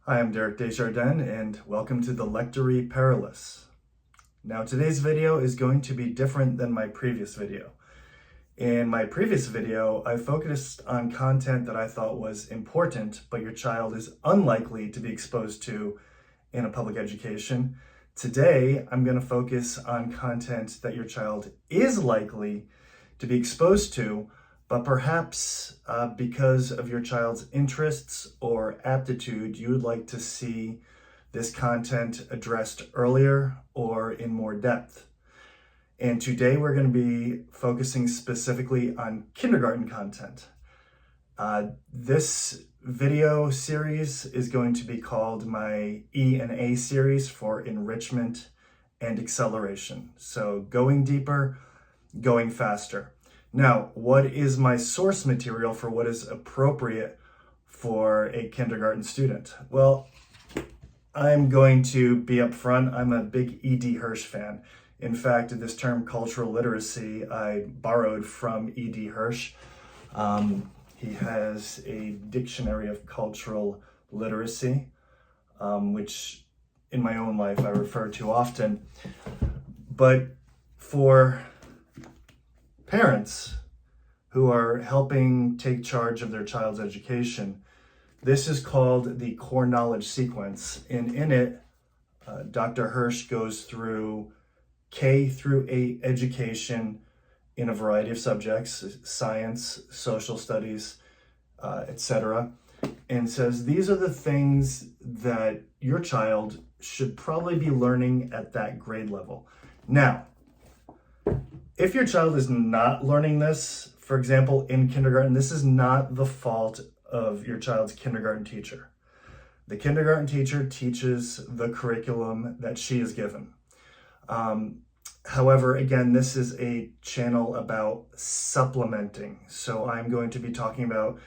Hi, I'm Derek Desjardins, and welcome to the Lectory Perilous. Now, today's video is going to be different than my previous video. In my previous video, I focused on content that I thought was important, but your child is unlikely to be exposed to in a public education. Today, I'm going to focus on content that your child is likely to be exposed to, but perhaps because of your child's interests or aptitude, you would like to see this content addressed earlier or in more depth. And today we're going to be focusing specifically on kindergarten content. This video series is going to be called my E&A series for Enrichment and Acceleration. So going deeper, going faster. Now, what is my source material for what is appropriate for a kindergarten student? Well, I'm going to be upfront. I'm a big E.D. Hirsch fan. In fact, this term cultural literacy, I borrowed from E.D. Hirsch. He has a dictionary of cultural literacy, which in my own life I refer to often. But for parents who are helping take charge of their child's education, this is called the core knowledge sequence. And in it, Dr. Hirsch goes through K through 8 education in a variety of subjects, science, social studies, etc., and says these are the things that your child should probably be learning at that grade level. Now, if your child is not learning this, for example, in kindergarten, this is not the fault of your child's kindergarten teacher. The kindergarten teacher teaches the curriculum that she is given. However, again, this is a channel about supplementing. So I'm going to be talking about,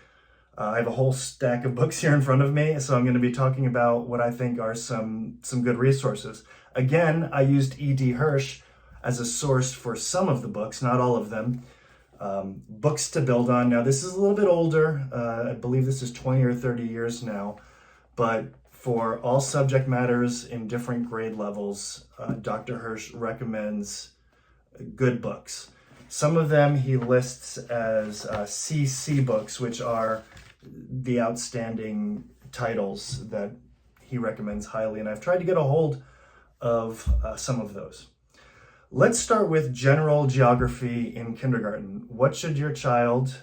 I have a whole stack of books here in front of me, so I'm going to be talking about what I think are some good resources. Again, I used E.D. Hirsch as a source for some of the books, not all of them. Books to build on. Now, this is a little bit older. I believe this is 20 or 30 years now. But for all subject matters in different grade levels, Dr. Hirsch recommends good books. Some of them he lists as CC books, which are the outstanding titles that he recommends highly. And I've tried to get a hold of some of those. Let's start with general geography in kindergarten. What should your child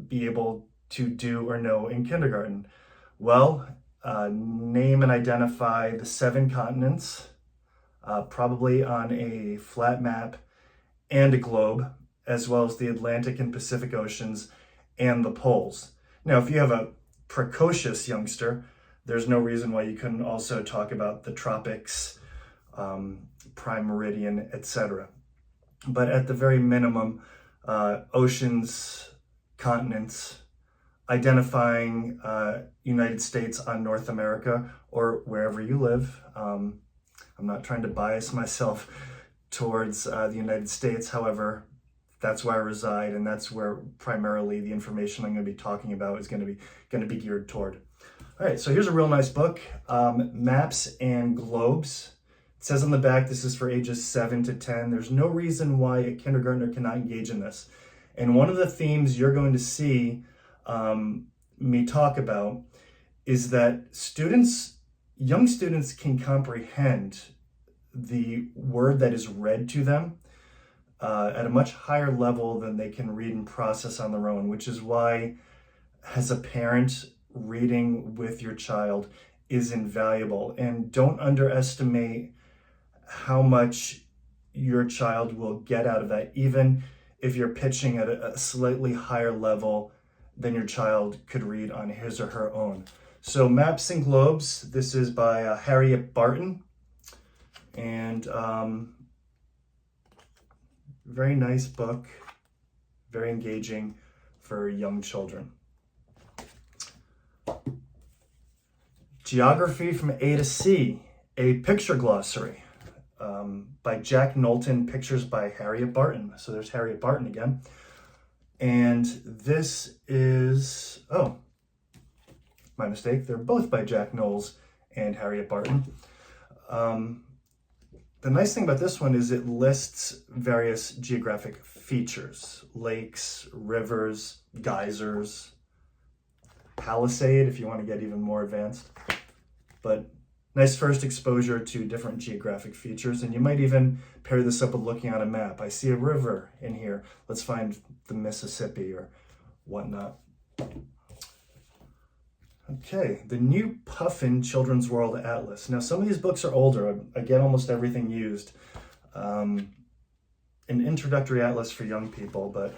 be able to do or know in kindergarten? Well, name and identify the 7 continents, probably on a flat map and a globe, as well as the Atlantic and Pacific Oceans and the poles. Now, if you have a precocious youngster, there's no reason why you couldn't also talk about the tropics, prime meridian, etc. But at the very minimum, oceans, continents, identifying United States on North America or wherever you live. I'm not trying to bias myself towards the United States. However, that's where I reside, and that's where primarily the information I'm going to be talking about is going to be geared toward. All right, so here's a real nice book, Maps and Globes. It says on the back, this is for ages 7 to 10. There's no reason why a kindergartner cannot engage in this. And one of the themes you're going to see me talk about is that young students can comprehend the word that is read to them at a much higher level than they can read and process on their own, which is why, as a parent, reading with your child is invaluable. And don't underestimate how much your child will get out of that, even if you're pitching at a slightly higher level than your child could read on his or her own. So Maps and Globes, this is by Harriet Barton, and very nice book, very engaging for young children. Geography from A to C, a picture glossary by Jack Knowlton, pictures by Harriet Barton. So there's Harriet Barton again. And this is, oh, my mistake, they're both by Jack Knowles and Harriet Barton. The nice thing about this one is it lists various geographic features: lakes, rivers, geysers, Palisade if you want to get even more advanced. But nice first exposure to different geographic features, and you might even pair this up with looking on a map. I see a river in here. Let's find the Mississippi or whatnot. Okay, the new Puffin Children's World Atlas. Now, some of these books are older. I get almost everything used. An introductory atlas for young people, but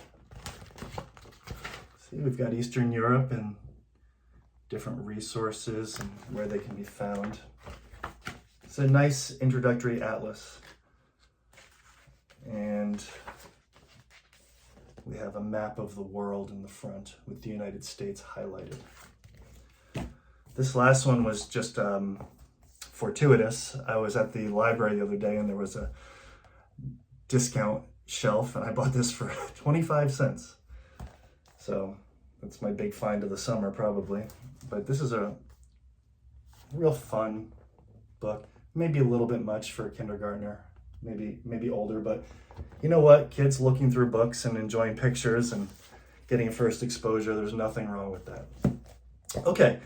see, we've got Eastern Europe and different resources and where they can be found. It's a nice introductory atlas. And we have a map of the world in the front with the United States highlighted. This last one was just fortuitous. I was at the library the other day and there was a discount shelf and I bought this for 25 cents. So that's my big find of the summer probably. But this is a real fun book. Maybe a little bit much for a kindergartner, maybe older, but you know what? Kids looking through books and enjoying pictures and getting a first exposure, there's nothing wrong with that. Okay.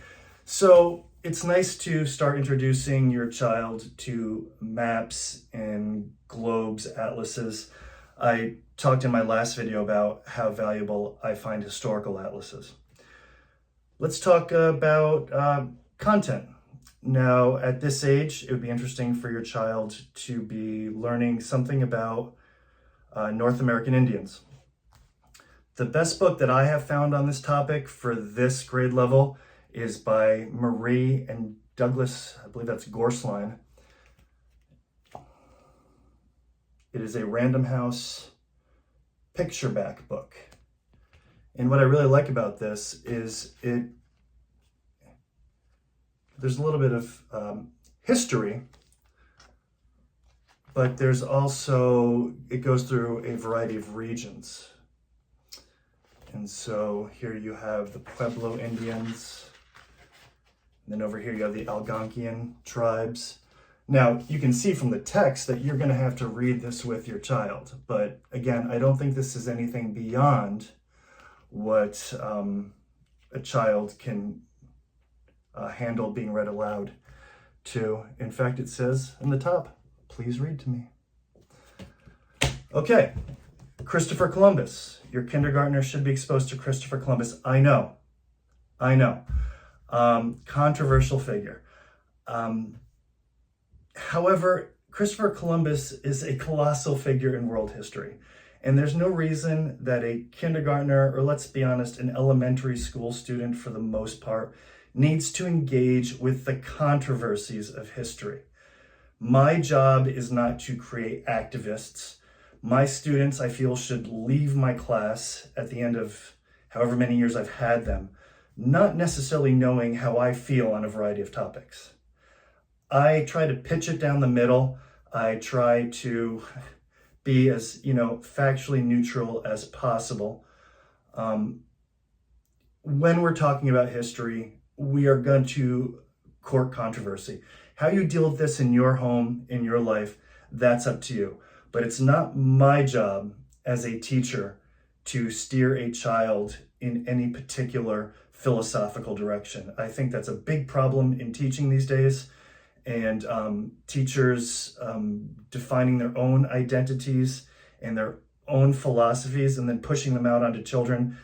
So it's nice to start introducing your child to maps and globes, atlases. I talked in my last video about how valuable I find historical atlases. Let's talk about content. Now, at this age, it would be interesting for your child to be learning something about North American Indians. The best book that I have found on this topic for this grade level is by Marie and Douglas, I believe that's Gorsline. It is a Random House picture back book. And what I really like about this is there's a little bit of history, but there's also, it goes through a variety of regions. And so here you have the Pueblo Indians. And then over here you have the Algonquian tribes. Now, you can see from the text that you're going to have to read this with your child. But again, I don't think this is anything beyond what a child can handle being read aloud to. In fact, it says in the top, please read to me. Okay, Christopher Columbus. Your kindergartner should be exposed to Christopher Columbus. I know. Controversial figure. However, Christopher Columbus is a colossal figure in world history. And there's no reason that a kindergartner, or let's be honest, an elementary school student for the most part, needs to engage with the controversies of history. My job is not to create activists. My students, I feel, should leave my class at the end of however many years I've had them, not necessarily knowing how I feel on a variety of topics. I try to pitch it down the middle. I try to be as, factually neutral as possible. When we're talking about history, we are going to court controversy. How you deal with this in your home, in your life, that's up to you. But it's not my job as a teacher to steer a child in any particular philosophical direction. I think that's a big problem in teaching these days, and teachers defining their own identities and their own philosophies and then pushing them out onto children.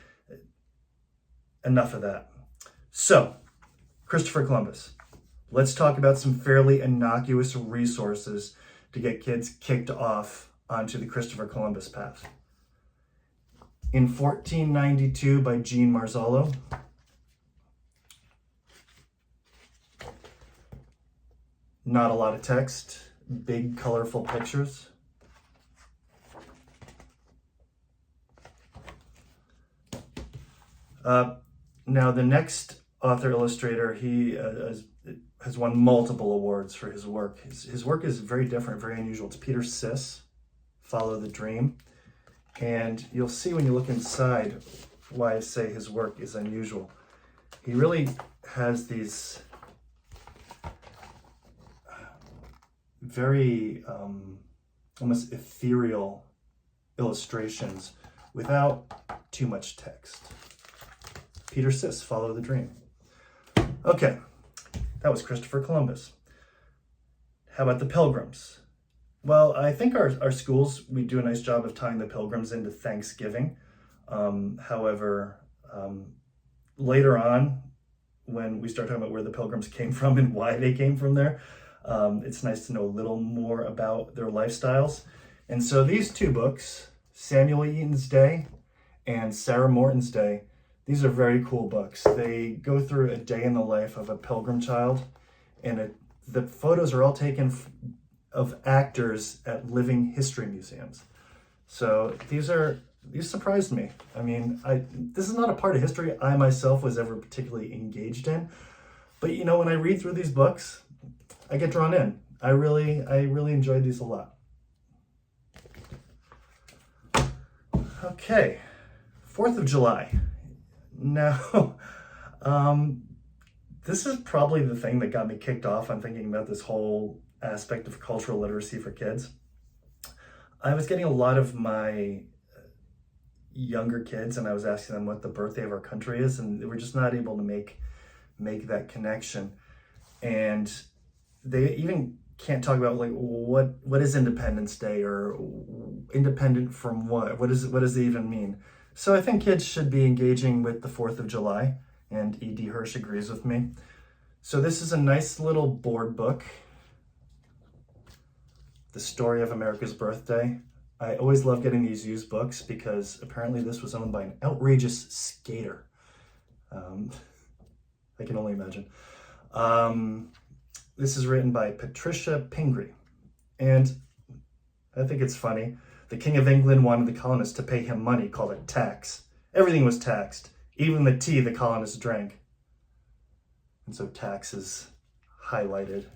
Enough of that. So, Christopher Columbus. Let's talk about some fairly innocuous resources to get kids kicked off onto the Christopher Columbus path. In 1492 by Jean Marzullo. Not a lot of text, big colorful pictures. Now the next author illustrator, he has won multiple awards for his work. His work is very different, very unusual. It's Peter Siss, Follow the Dream. And you'll see when you look inside why I say his work is unusual. He really has these very almost ethereal illustrations without too much text. Peter Siss, Follow the Dream. Okay, that was Christopher Columbus. How about the Pilgrims? Well, I think our schools, we do a nice job of tying the Pilgrims into Thanksgiving. However, later on, when we start talking about where the Pilgrims came from and why they came from there, it's nice to know a little more about their lifestyles. And so these two books, Samuel Eaton's Day and Sarah Morton's Day, these are very cool books. They go through a day in the life of a pilgrim child, and the photos are all taken of actors at living history museums. So these surprised me. I mean, this is not a part of history I myself was ever particularly engaged in, but you know, when I read through these books, I get drawn in. I really enjoyed these a lot. Okay, 4th of July. Now, this is probably the thing that got me kicked off on thinking about this whole aspect of cultural literacy for kids. I was getting a lot of my younger kids, and I was asking them what the birthday of our country is, and they were just not able to make that connection. And they even can't talk about like what is Independence Day, or independent from what does it even mean? So I think kids should be engaging with the 4th of July, and E.D. Hirsch agrees with me. So this is a nice little board book, The Story of America's Birthday. I always love getting these used books because apparently this was owned by an outrageous skater. I can only imagine. This is written by Patricia Pingree, and I think it's funny. The King of England wanted the colonists to pay him money, called it tax. Everything was taxed, even the tea the colonists drank. And so tax is highlighted.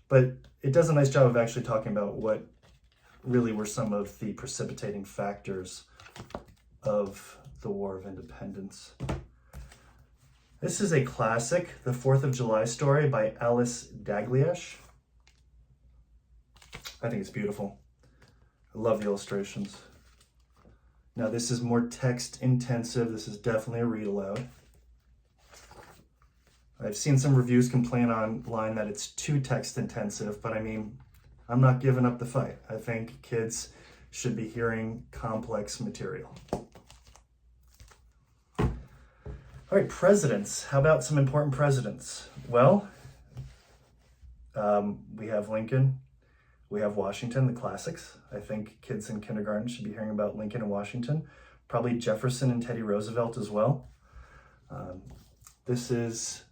But it does a nice job of actually talking about what really were some of the precipitating factors of the War of Independence. This is a classic, The 4th of July Story by Alice Dalgleish. I think it's beautiful. I love the illustrations. Now this is more text intensive. This is definitely a read aloud. I've seen some reviews complain online that it's too text intensive, but I mean, I'm not giving up the fight. I think kids should be hearing complex material. All right, presidents. How about some important presidents? Well, we have Lincoln. We have Washington, the classics. I think kids in kindergarten should be hearing about Lincoln and Washington. Probably Jefferson and Teddy Roosevelt as well. This is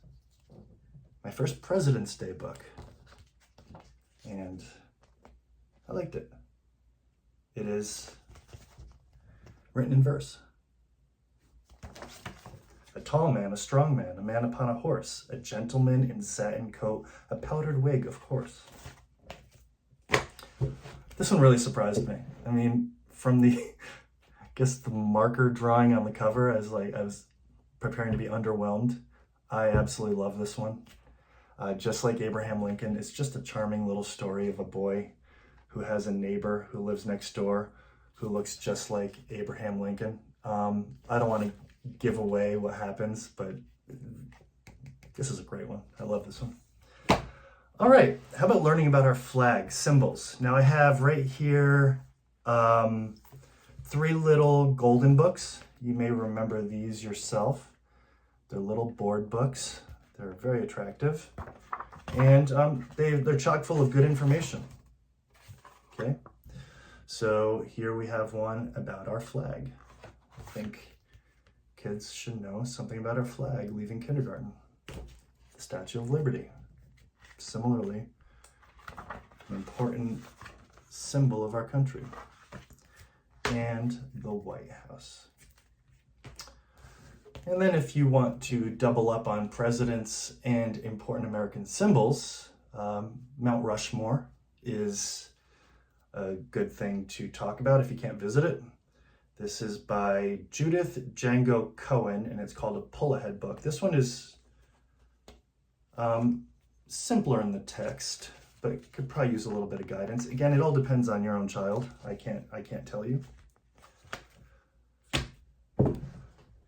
my first President's Day book, and I liked it. It is written in verse. A tall man, a strong man, a man upon a horse, a gentleman in satin coat, a powdered wig, of course. This one really surprised me. I mean, from the marker drawing on the cover, I was preparing to be underwhelmed. I absolutely love this one. Just like Abraham Lincoln, it's just a charming little story of a boy who has a neighbor who lives next door who looks just like Abraham Lincoln. I don't want to give away what happens, but this is a great one. I love this one. All right, how about learning about our flag, symbols? Now I have right here 3 little golden books. You may remember these yourself. They're little board books. They're very attractive. And they're chock full of good information. Okay, so here we have one about our flag. I think kids should know something about our flag leaving kindergarten. The Statue of Liberty. Similarly, an important symbol of our country. And the White House. And then if you want to double up on presidents and important American symbols, Mount Rushmore is a good thing to talk about if you can't visit it. This is by Judith Django Cohen, and it's called a pull-ahead book. This one is simpler in the text, but it could probably use a little bit of guidance. Again, it all depends on your own child. I can't tell you.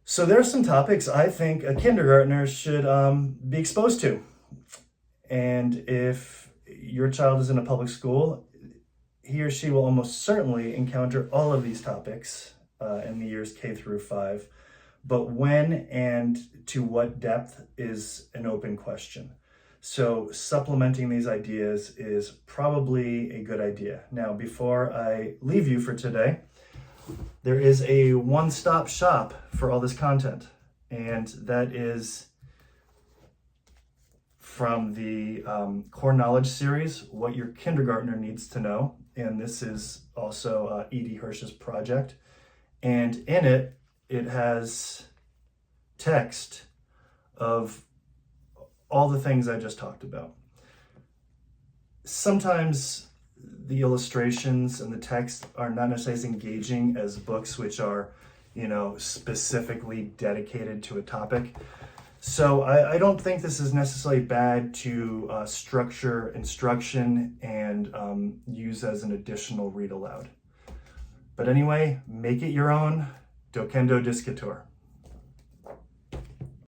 So there are some topics I think a kindergartner should be exposed to. And if your child is in a public school, he or she will almost certainly encounter all of these topics in the years K through 5. But when and to what depth is an open question. So supplementing these ideas is probably a good idea. Now, before I leave you for today, there is a one-stop shop for all this content, and that is from the Core Knowledge series, What Your Kindergartner Needs to Know. And this is also E.D. Hirsch's project. And in it, it has text of all the things I just talked about. Sometimes the illustrations and the text are not necessarily as engaging as books which are, specifically dedicated to a topic. So I don't think this is necessarily bad to structure instruction and use as an additional read aloud. But anyway, make it your own. Dokendo Discator.